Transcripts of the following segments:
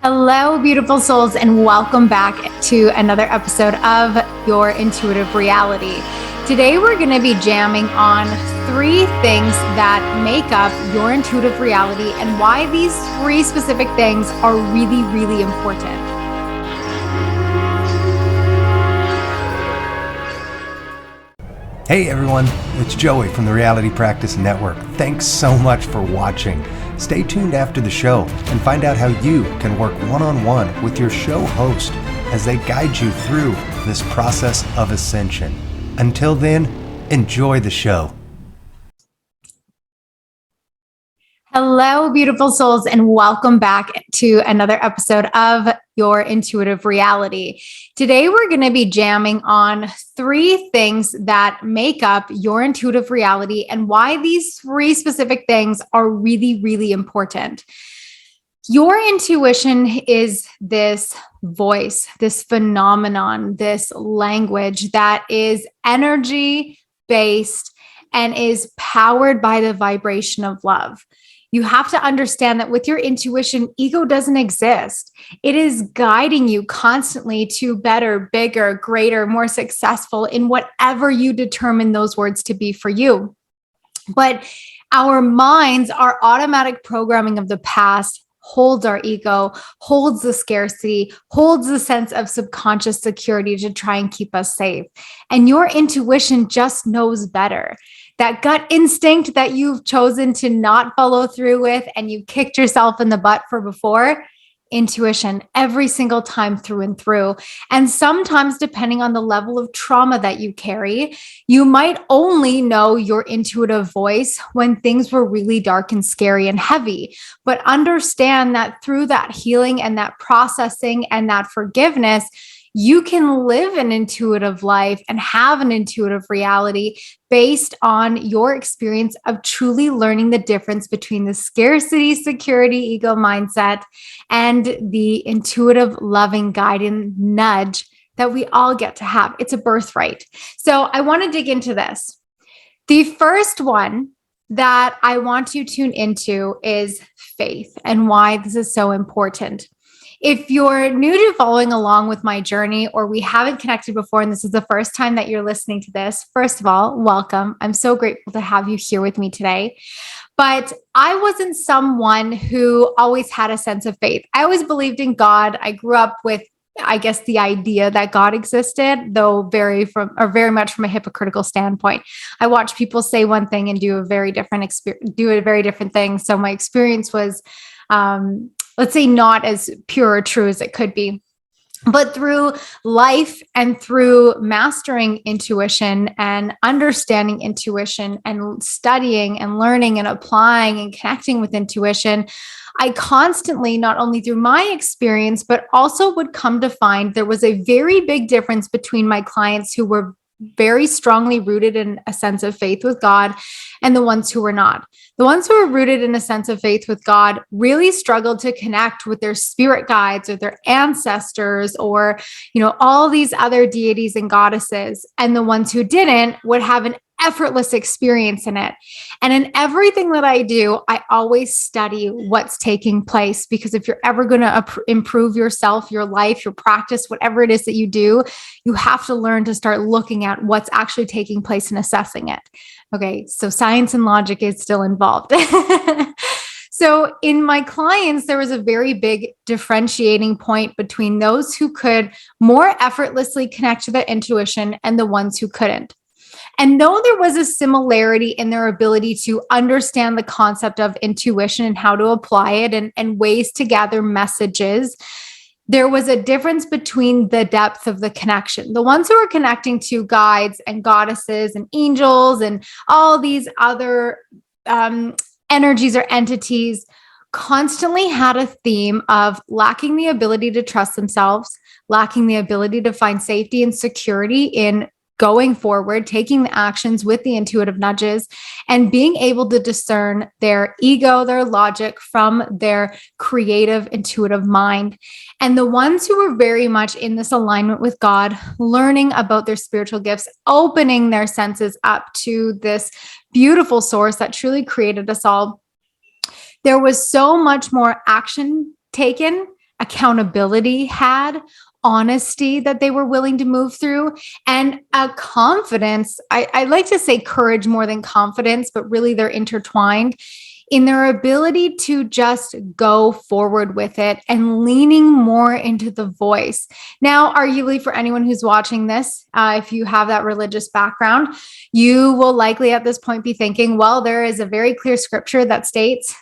Hello, beautiful souls, and welcome back to another episode of Your Intuitive Reality. Today, we're going to be jamming on 3 things that make up your intuitive reality and why these 3 specific things are really, really important. Hey everyone, it's Joey from the MyRealityPractice Network. Thanks so much for watching. Stay tuned after the show and find out how you can work one-on-one with your show host as they guide you through this process of ascension. Until then, enjoy the show. Hello, beautiful souls, and welcome back to another episode of Your Intuitive Reality. Today, we're going to be jamming on 3 things that make up your intuitive reality and why these 3 specific things are really, really important. Your intuition is this voice, this phenomenon, this language that is energy-based and is powered by the vibration of love. You have to understand that with your intuition, ego doesn't exist. It is guiding you constantly to better, bigger, greater, more successful in whatever you determine those words to be for you. But our minds, our automatic programming of the past holds our ego, holds the scarcity, holds the sense of subconscious security to try and keep us safe. And your intuition just knows better. That gut instinct that you've chosen to not follow through with and you kicked yourself in the butt for before, intuition every single time through and through. And sometimes, depending on the level of trauma that you carry, you might only know your intuitive voice when things were really dark and scary and heavy. But understand that through that healing and that processing and that forgiveness, you can live an intuitive life and have an intuitive reality based on your experience of truly learning the difference between the scarcity, security, ego mindset and the intuitive, loving, guiding nudge that we all get to have. It's a birthright. So I want to dig into this. The first one that I want to tune into is faith and why this is so important. If you're new to following along with my journey, or we haven't connected before, and this is the first time that you're listening to this, first of all, welcome. I'm so grateful to have you here with me today. But I wasn't someone who always had a sense of faith. I always believed in God. I grew up with, I guess, the idea that God existed, though very much from a hypocritical standpoint. I watched people say one thing and do a very different thing. So my experience was, let's say, not as pure or true as it could be. But through life and through mastering intuition and understanding intuition and studying and learning and applying and connecting with intuition, I constantly, not only through my experience, but also would come to find there was a very big difference between my clients who were very strongly rooted in a sense of faith with God and the ones who were not. The ones who were rooted in a sense of faith with God really struggled to connect with their spirit guides or their ancestors or, all these other deities and goddesses. And the ones who didn't would have an effortless experience in it. And in everything that I do, I always study what's taking place, because if you're ever going to improve yourself, your life, your practice, whatever it is that you do, you have to learn to start looking at what's actually taking place and assessing it. Okay, so science and logic is still involved. So in my clients, there was a very big differentiating point between those who could more effortlessly connect to their intuition and the ones who couldn't. And though there was a similarity in their ability to understand the concept of intuition and how to apply it and ways to gather messages, there was a difference between the depth of the connection. The ones who were connecting to guides and goddesses and angels and all these other energies or entities constantly had a theme of lacking the ability to trust themselves, lacking the ability to find safety and security in going forward, taking the actions with the intuitive nudges, and being able to discern their ego, their logic from their creative, intuitive mind. And the ones who were very much in this alignment with God, learning about their spiritual gifts, opening their senses up to this beautiful source that truly created us all, there was so much more action taken accountability had, honesty that they were willing to move through, and a confidence. I like to say courage more than confidence, but really they're intertwined in their ability to just go forward with it and leaning more into the voice. Now, arguably for anyone who's watching this, if you have that religious background, you will likely at this point be thinking, well, there is a very clear scripture that states,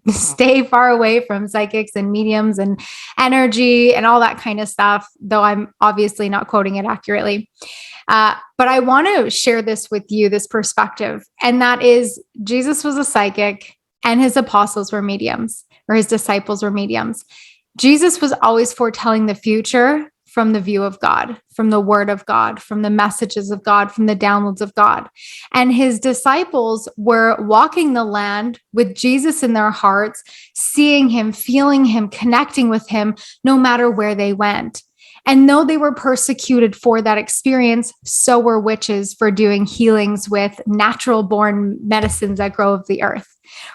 stay far away from psychics and mediums and energy and all that kind of stuff, though I'm obviously not quoting it accurately. But I want to share this with you, this perspective. And that is, Jesus was a psychic and his apostles were mediums, or his disciples were mediums. Jesus was always foretelling the future from the view of God, from the word of God, from the messages of God, from the downloads of God. And his disciples were walking the land with Jesus in their hearts, seeing him, feeling him, connecting with him, no matter where they went. And though they were persecuted for that experience, so were witches for doing healings with natural born medicines that grow of the earth,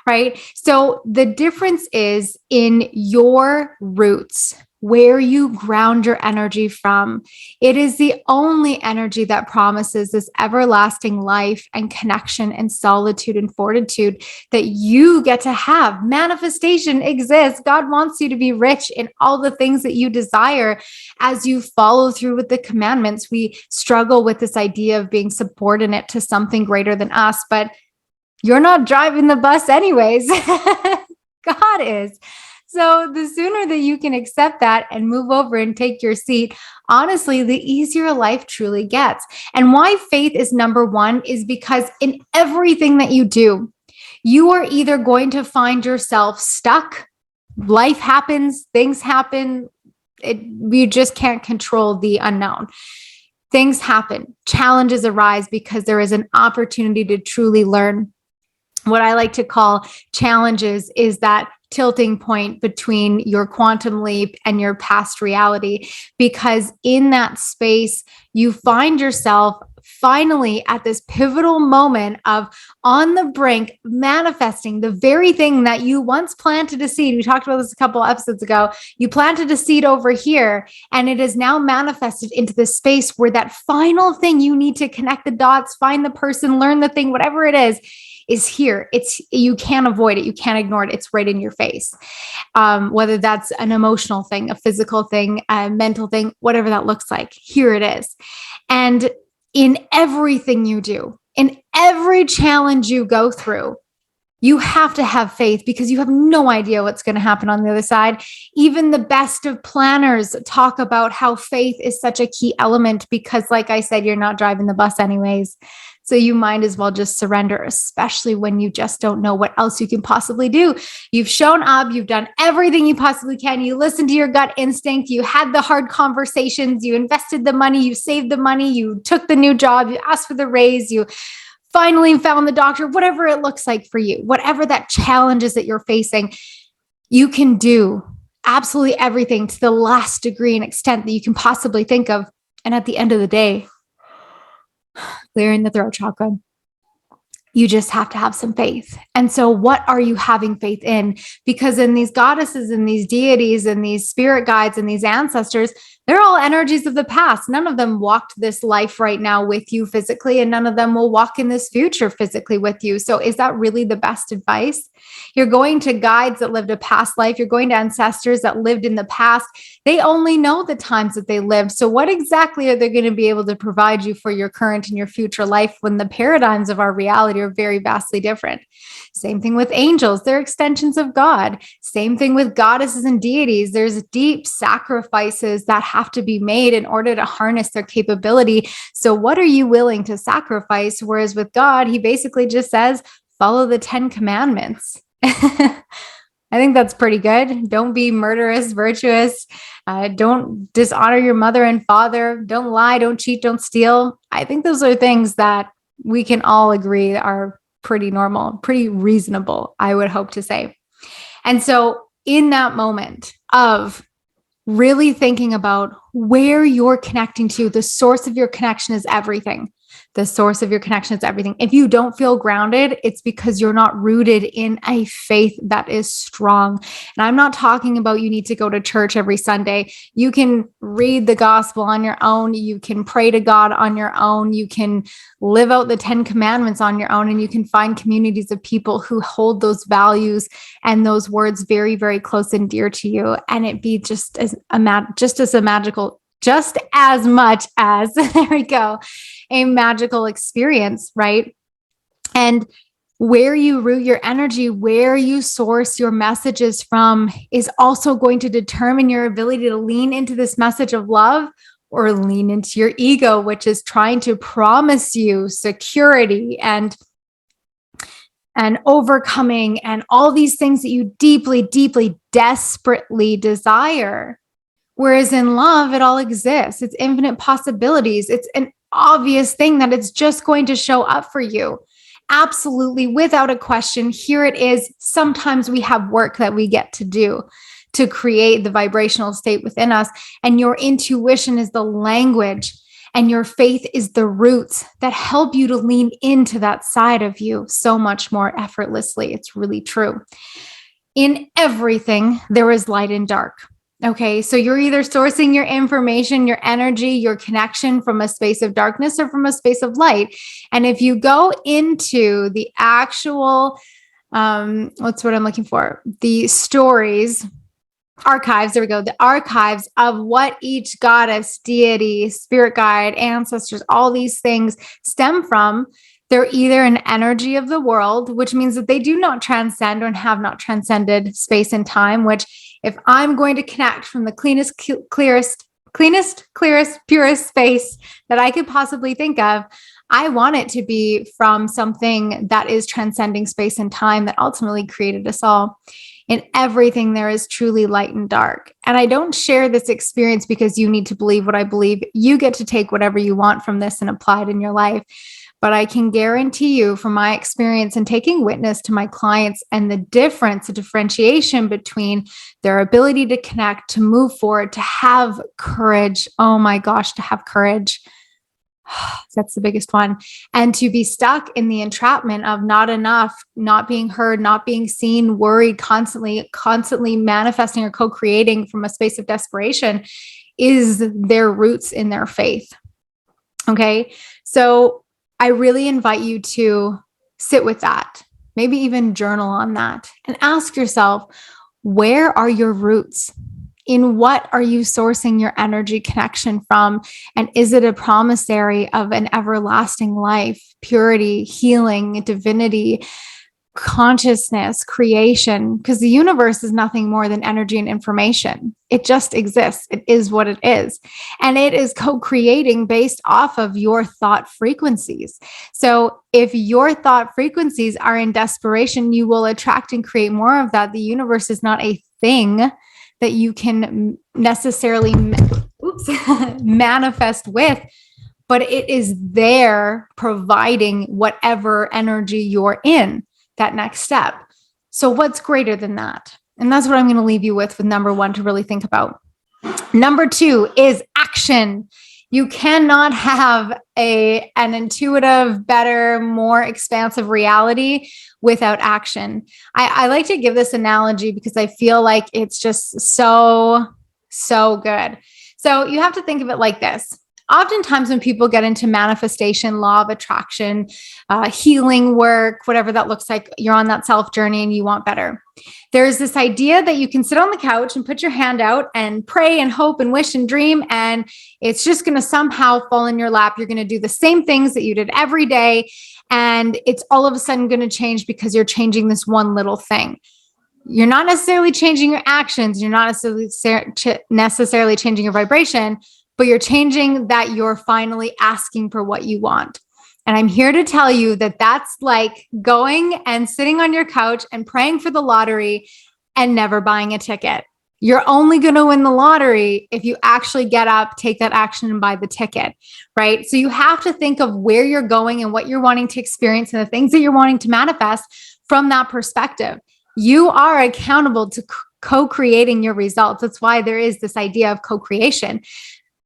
right? So the difference is in your roots, where you ground your energy from. It is the only energy that promises this everlasting life and connection and solitude and fortitude that you get to have. Manifestation exists. God wants you to be rich in all the things that you desire as you follow through with the commandments. We struggle with this idea of being subordinate to something greater than us, but you're not driving the bus anyways. God is. So the sooner that you can accept that and move over and take your seat, honestly, the easier life truly gets. And why faith is number one is because in everything that you do, you are either going to find yourself stuck. Life happens, things happen. You just can't control the unknown. Things happen, challenges arise because there is an opportunity to truly learn. What I like to call challenges is that tilting point between your quantum leap and your past reality, because in that space, you find yourself finally at this pivotal moment of on the brink, manifesting the very thing that you once planted a seed. We talked about this a couple episodes ago. You planted a seed over here, and it is now manifested into this space where that final thing you need to connect the dots, find the person, learn the thing, whatever it is here. You can't avoid it. You can't ignore it. It's right in your face. Whether that's an emotional thing, a physical thing, a mental thing, whatever that looks like, here it is. And in everything you do, in every challenge you go through, you have to have faith because you have no idea what's going to happen on the other side. Even the best of planners talk about how faith is such a key element because, like I said, you're not driving the bus anyways. So you might as well just surrender, especially when you just don't know what else you can possibly do. You've shown up, you've done everything you possibly can. You listened to your gut instinct. You had the hard conversations. You invested the money. You saved the money. You took the new job. You asked for the raise. You finally found the doctor, whatever it looks like for you, whatever that challenge is that you're facing, you can do absolutely everything to the last degree and extent that you can possibly think of. And at the end of the day, clearing the throat chakra, you just have to have some faith. And so what are you having faith in? Because in these goddesses and these deities and these spirit guides and these ancestors, they're all energies of the past. None of them walked this life right now with you physically, and none of them will walk in this future physically with you. So is that really the best advice? You're going to guides that lived a past life. You're going to ancestors that lived in the past. They only know the times that they lived. So what exactly are they going to be able to provide you for your current and your future life when the paradigms of our reality are very vastly different? Same thing with angels. They're extensions of God. Same thing with goddesses and deities. There's deep sacrifices that have to be made in order to harness their capability. So what are you willing to sacrifice? Whereas with God, he basically just says, follow the 10 commandments. I think that's pretty good. Don't be murderous, virtuous. Don't dishonor your mother and father. Don't lie, don't cheat, don't steal. I think those are things that we can all agree are pretty normal, pretty reasonable, I would hope to say. And so in that moment of really thinking about where you're connecting to, the source of your connection is everything. The source of your connection is everything. If you don't feel grounded, it's because you're not rooted in a faith that is strong. And I'm not talking about you need to go to church every Sunday. You can read the gospel on your own. You can pray to God on your own. You can live out the 10 commandments on your own, and you can find communities of people who hold those values and those words very, very close and dear to you. And it be just as magical, just as much as, there we go, a magical experience, right? And where you root your energy, where you source your messages from is also going to determine your ability to lean into this message of love or lean into your ego, which is trying to promise you security and overcoming and all these things that you deeply, deeply, desperately desire. Whereas in love, it all exists. It's infinite possibilities. It's an obvious thing that it's just going to show up for you. Absolutely, without a question. Here it is. Sometimes we have work that we get to do to create the vibrational state within us. And your intuition is the language, and your faith is the roots that help you to lean into that side of you so much more effortlessly. It's really true. In everything, there is light and dark. Okay, so you're either sourcing your information, your energy, your connection from a space of darkness or from a space of light. And if you go into the actual, what's what I'm looking for? The stories, archives, there we go. The archives of what each goddess, deity, spirit guide, ancestors, all these things stem from. They're either an energy of the world, which means that they do not transcend or have not transcended space and time, which if I'm going to connect from the cleanest, clearest, purest space that I could possibly think of, I want it to be from something that is transcending space and time that ultimately created us all. In everything, there is truly light and dark. And I don't share this experience because you need to believe what I believe. You get to take whatever you want from this and apply it in your life. But I can guarantee you from my experience and taking witness to my clients and the differentiation between their ability to connect, to move forward, to have courage. Oh my gosh, to have courage. That's the biggest one. And to be stuck in the entrapment of not enough, not being heard, not being seen, worried, constantly manifesting or co-creating from a space of desperation is their roots in their faith. Okay. So I really invite you to sit with that, maybe even journal on that and ask yourself, where are your roots? In what are you sourcing your energy connection from? And is it a promissory of an everlasting life, purity, healing, divinity, consciousness, creation? Because the universe is nothing more than energy and information. It just exists. It is what it is. And it is co-creating based off of your thought frequencies. So if your thought frequencies are in desperation, you will attract and create more of that. The universe is not a thing that you can necessarily manifest with, but it is there providing whatever energy you're in, that next step. So what's greater than that? And that's what I'm going to leave you with number one to really think about. Number two is action. You cannot have an intuitive, better, more expansive reality without action. I like to give this analogy because I feel like it's just so good. So you have to think of it like this. Oftentimes when people get into manifestation, law of attraction, healing work, whatever that looks like, you're on that self journey and you want better. There's this idea that you can sit on the couch and put your hand out and pray and hope and wish and dream, and it's just going to somehow fall in your lap. You're going to do the same things that you did every day, and it's all of a sudden going to change because you're changing this one little thing. You're not necessarily changing your actions. You're not necessarily changing your vibration, but you're changing that you're finally asking for what you want. And I'm here to tell you that that's like going and sitting on your couch and praying for the lottery and never buying a ticket. You're only going to win the lottery if you actually get up, take that action, and buy the ticket, right? So you have to think of where you're going and what you're wanting to experience and the things that you're wanting to manifest from that perspective. You are accountable to co-creating your results. That's why there is this idea of co-creation.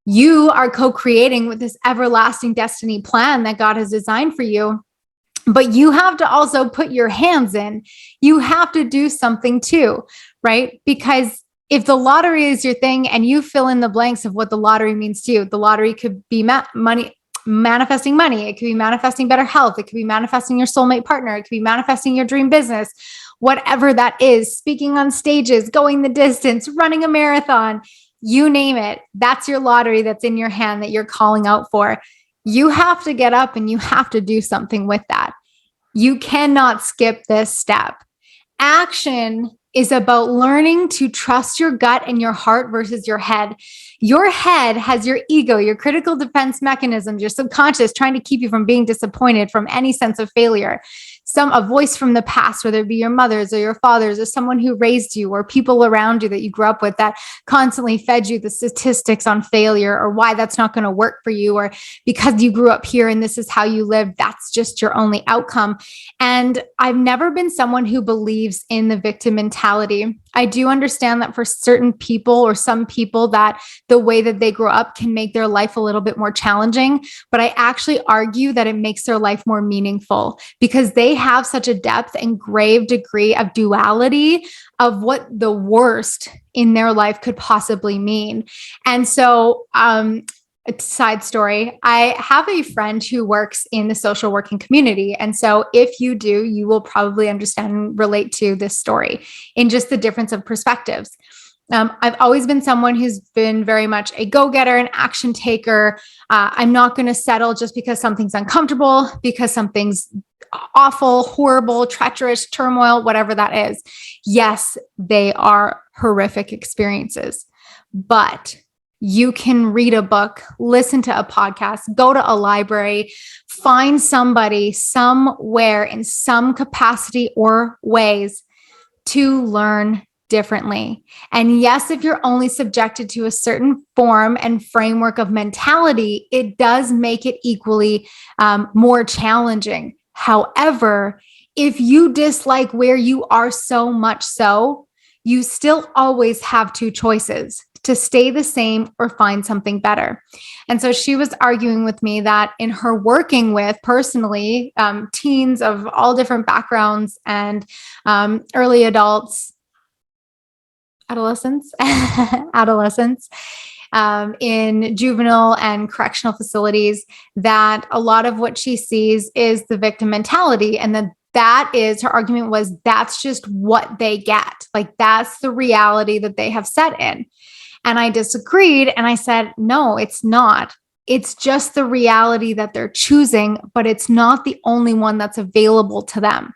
You are co-creating with this everlasting destiny plan that God has designed for you. But you have to also put your hands in. You have to do something too, right? Because if the lottery is your thing and you fill in the blanks of what the lottery means to you, the lottery could be money, manifesting money. It could be manifesting better health. It could be manifesting your soulmate partner. It could be manifesting your dream business, whatever that is, speaking on stages, going the distance, running a marathon, you name it. That's your lottery that's in your hand that you're calling out for. You have to get up and you have to do something with that. You cannot skip this step. Action is about learning to trust your gut and your heart versus your head. Your head has your ego, your critical defense mechanisms, your subconscious trying to keep you from being disappointed, from any sense of failure. A voice from the past, whether it be your mother's or your father's or someone who raised you or people around you that you grew up with that constantly fed you the statistics on failure or why that's not going to work for you, or because you grew up here and this is how you live, that's just your only outcome. And I've never been someone who believes in the victim mentality. I do understand that for certain people or some people that the way that they grow up can make their life a little bit more challenging, but I actually argue that it makes their life more meaningful because they have such a depth and grave degree of duality of what the worst in their life could possibly mean. And so, a side story, I have a friend who works in the social working community. And so if you do, you will probably understand and relate to this story in just the difference of perspectives. I've always been someone who's been very much a go-getter, an action taker. I'm not going to settle just because something's uncomfortable, because something's awful, horrible, treacherous, turmoil, whatever that is. Yes, they are horrific experiences, but you can read a book, listen to a podcast, go to a library, find somebody somewhere in some capacity or ways to learn differently. And yes, if you're only subjected to a certain form and framework of mentality, it does make it equally more challenging. However, if you dislike where you are so much so, you still always have two choices: to stay the same or find something better. And so she was arguing with me that in her working with personally teens of all different backgrounds and early adults, adolescents, in juvenile and correctional facilities, that a lot of what she sees is the victim mentality. And then that is, her argument was, that's just what they get. Like, that's the reality that they have set in. And I disagreed. And I said, no, it's not. It's just the reality that they're choosing, but it's not the only one that's available to them.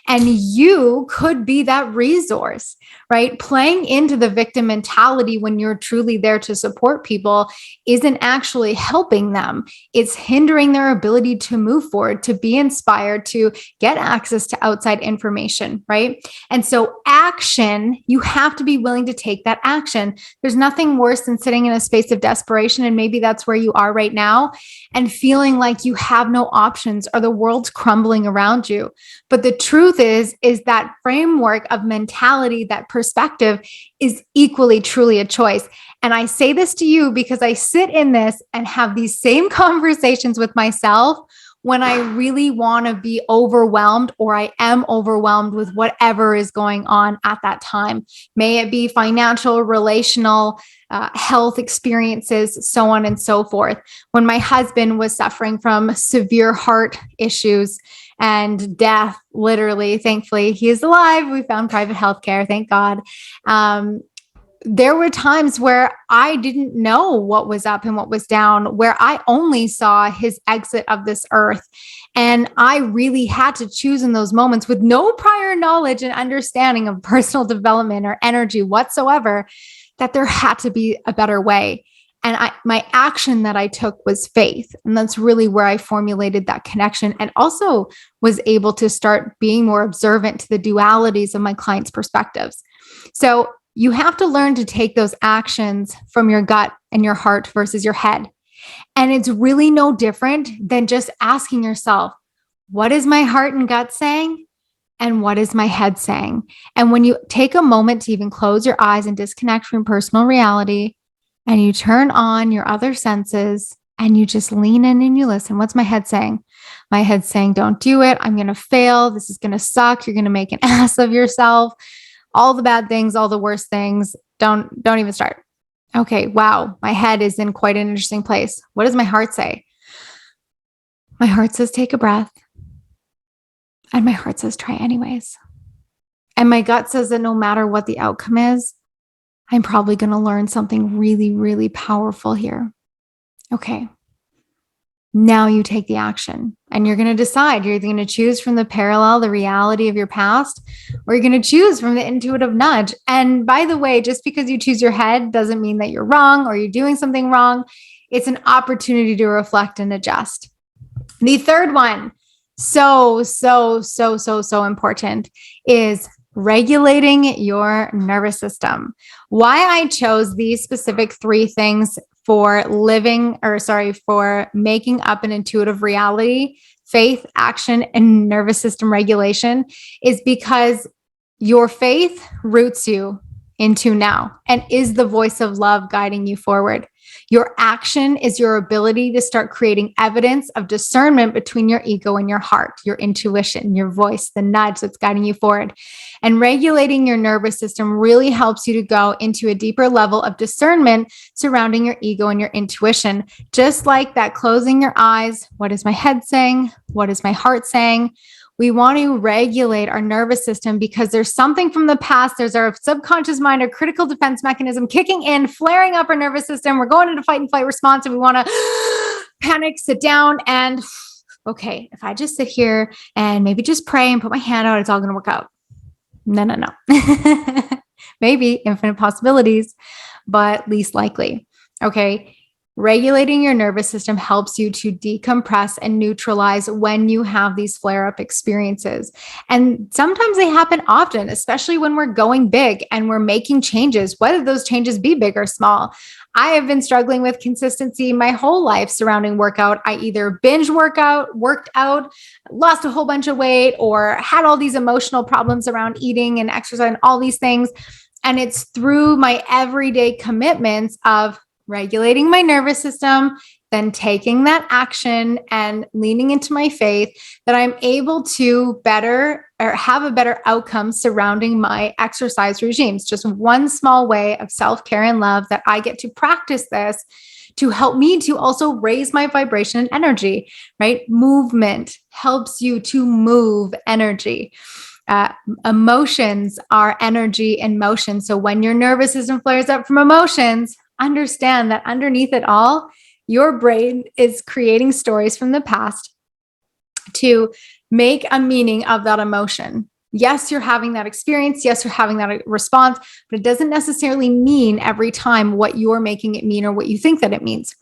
And you could be that resource, right? Playing into the victim mentality when you're truly there to support people isn't actually helping them. It's hindering their ability to move forward, to be inspired, to get access to outside information, right? And so action, you have to be willing to take that action. There's nothing worse than sitting in a space of desperation, and maybe that's where you are right now, and feeling like you have no options or the world's crumbling around you. But the truth is that framework of mentality, that perspective, is equally truly a choice. And I say this to you because I sit in this and have these same conversations with myself when I really want to be overwhelmed, or I am overwhelmed with whatever is going on at that time. May it be financial, relational, health experiences, so on and so forth. When my husband was suffering from severe heart issues and death, literally, thankfully, he is alive. We found private healthcare, thank God. There were times where I didn't know what was up and what was down, where I only saw his exit of this earth. And I really had to choose in those moments, with no prior knowledge and understanding of personal development or energy whatsoever, that there had to be a better way. And my action that I took was faith. And that's really where I formulated that connection, and also was able to start being more observant to the dualities of my clients' perspectives. So you have to learn to take those actions from your gut and your heart versus your head. And it's really no different than just asking yourself, what is my heart and gut saying? And what is my head saying? And when you take a moment to even close your eyes and disconnect from personal reality, and you turn on your other senses and you just lean in and you listen. What's my head saying? My head's saying, don't do it. I'm going to fail. This is going to suck. You're going to make an ass of yourself. All the bad things, all the worst things. Don't even start. Okay. Wow. My head is in quite an interesting place. What does my heart say? My heart says, take a breath. And my heart says, try anyways. And my gut says that no matter what the outcome is, I'm probably going to learn something really, really powerful here. Okay. Now you take the action and you're going to decide. You're either going to choose from the parallel, the reality of your past, or you're going to choose from the intuitive nudge. And by the way, just because you choose your head doesn't mean that you're wrong or you're doing something wrong. It's an opportunity to reflect and adjust. The third one, so important, is regulating your nervous system. Why I chose these specific 3 things for making up an intuitive reality, faith, action, and nervous system regulation is because your faith roots you into now and is the voice of love guiding you forward. Your action is your ability to start creating evidence of discernment between your ego and your heart, your intuition, your voice, the nudge that's guiding you forward. And regulating your nervous system really helps you to go into a deeper level of discernment surrounding your ego and your intuition. Just like that, closing your eyes. What is my head saying? What is my heart saying? We want to regulate our nervous system because there's something from the past. There's our subconscious mind, our critical defense mechanism kicking in, flaring up our nervous system. We're going into fight and flight response and we want to panic, sit down and, okay, if I just sit here and maybe just pray and put my hand out, it's all going to work out. No. Maybe infinite possibilities, but least likely. Okay. Regulating your nervous system helps you to decompress and neutralize when you have these flare-up experiences. And sometimes they happen often, especially when we're going big and we're making changes, whether those changes be big or small. I have been struggling with consistency my whole life surrounding workout. I either binge worked out, lost a whole bunch of weight, or had all these emotional problems around eating and exercise and all these things. And it's through my everyday commitments of regulating my nervous system, then taking that action and leaning into my faith that I'm able to have a better outcome surrounding my exercise regimes. Just one small way of self-care and love that I get to practice this to help me to also raise my vibration and energy, right? Movement helps you to move energy. Emotions are energy in motion. So when your nervous system flares up from emotions, understand that underneath it all, your brain is creating stories from the past to make a meaning of that emotion. Yes, you're having that experience. Yes, you're having that response, but it doesn't necessarily mean every time what you're making it mean or what you think that it means.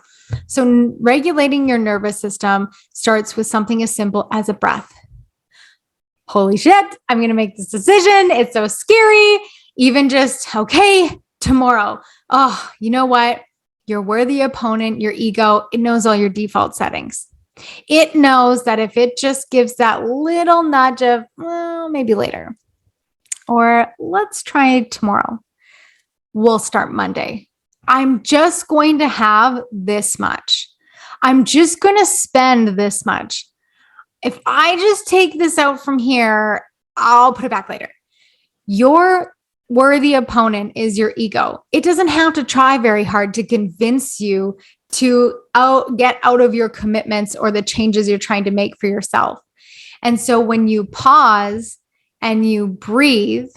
So regulating your nervous system starts with something as simple as a breath. Holy shit, I'm going to make this decision. It's so scary. Even just, okay, tomorrow. Oh, you know what? Your worthy opponent, your ego, it knows all your default settings. It knows that if it just gives that little nudge of, well, maybe later, or let's try tomorrow, we'll start Monday. I'm just going to have this much. I'm just going to spend this much. If I just take this out from here, I'll put it back later. Your worthy opponent is your ego. It doesn't have to try very hard to convince you to get out of your commitments or the changes you're trying to make for yourself. And so when you pause and you breathe,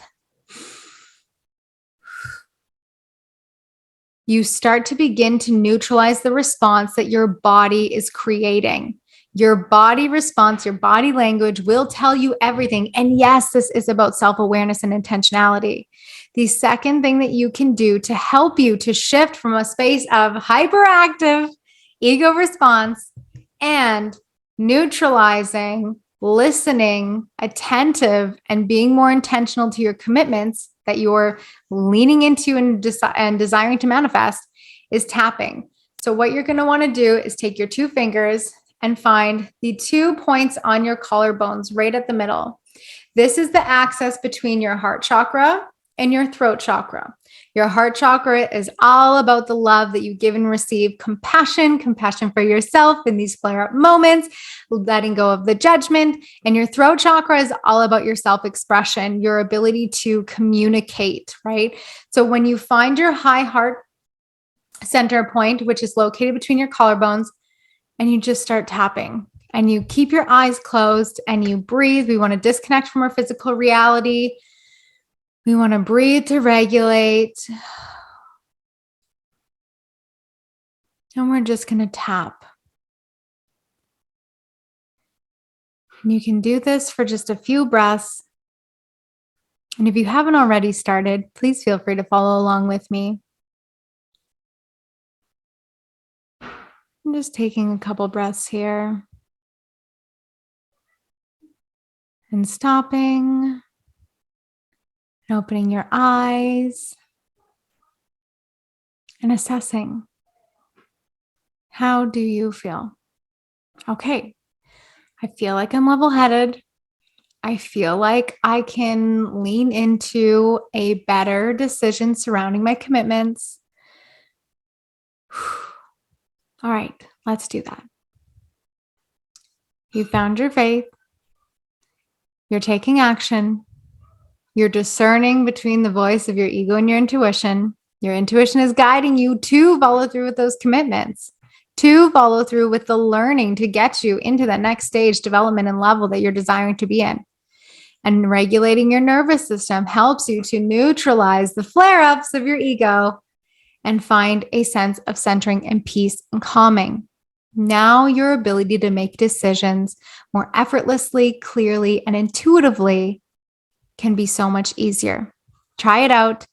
you start to begin to neutralize the response that your body is creating. Your body response, your body language will tell you everything. And yes, this is about self-awareness and intentionality. The second thing that you can do to help you to shift from a space of hyperactive ego response and neutralizing, listening, attentive, and being more intentional to your commitments that you're leaning into and desiring to manifest is tapping. So what you're going to want to do is take your 2 fingers and find the 2 points on your collarbones right at the middle. This is the axis between your heart chakra in your throat chakra. Your heart chakra is all about the love that you give and receive, compassion for yourself in these flare-up moments, letting go of the judgment. And your throat chakra is all about your self-expression, your ability to communicate, right? So when you find your high heart center point, which is located between your collarbones, and you just start tapping and you keep your eyes closed and you breathe. We want to disconnect from our physical reality. We want to breathe to regulate. And we're just going to tap. And you can do this for just a few breaths. And if you haven't already started, please feel free to follow along with me. I'm just taking a couple breaths here. And stopping. And opening your eyes. And assessing. How do you feel? Okay. I feel like I'm level-headed. I feel like I can lean into a better decision surrounding my commitments. All right, let's do that. You found your faith. You're taking action. You're discerning between the voice of your ego and your intuition. Your intuition is guiding you to follow through with those commitments, to follow through with the learning to get you into that next stage development and level that you're desiring to be in. And regulating your nervous system helps you to neutralize the flare-ups of your ego and find a sense of centering and peace and calming. Now your ability to make decisions more effortlessly, clearly, and intuitively can be so much easier. Try it out.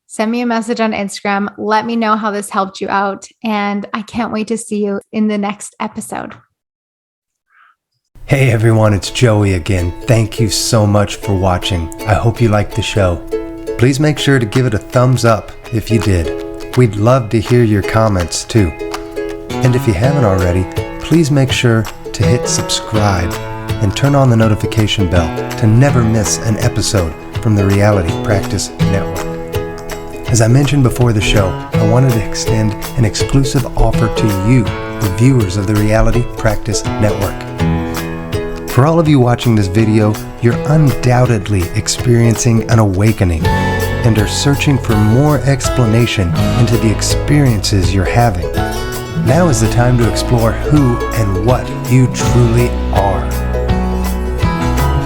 Send me a message on Instagram. Let me know how this helped you out. And I can't wait to see you in the next episode. Hey everyone, it's Joey again. Thank you so much for watching. I hope you liked the show. Please make sure to give it a thumbs up if you did. We'd love to hear your comments too. And if you haven't already, please make sure to hit subscribe and turn on the notification bell to never miss an episode from the Reality Practice Network. As I mentioned before the show, I wanted to extend an exclusive offer to you, the viewers of the Reality Practice Network. For all of you watching this video, you're undoubtedly experiencing an awakening and are searching for more explanation into the experiences you're having. Now is the time to explore who and what you truly are.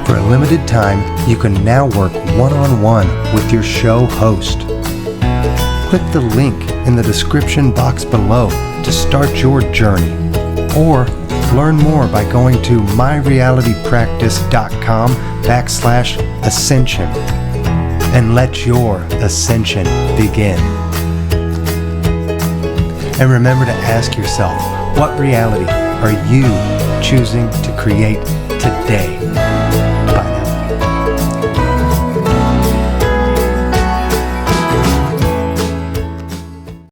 For a limited time, you can now work one-on-one with your show host. Click the link in the description box below to start your journey, or learn more by going to myrealitypractice.com/ascension and let your ascension begin. And remember to ask yourself, what reality are you choosing to create today?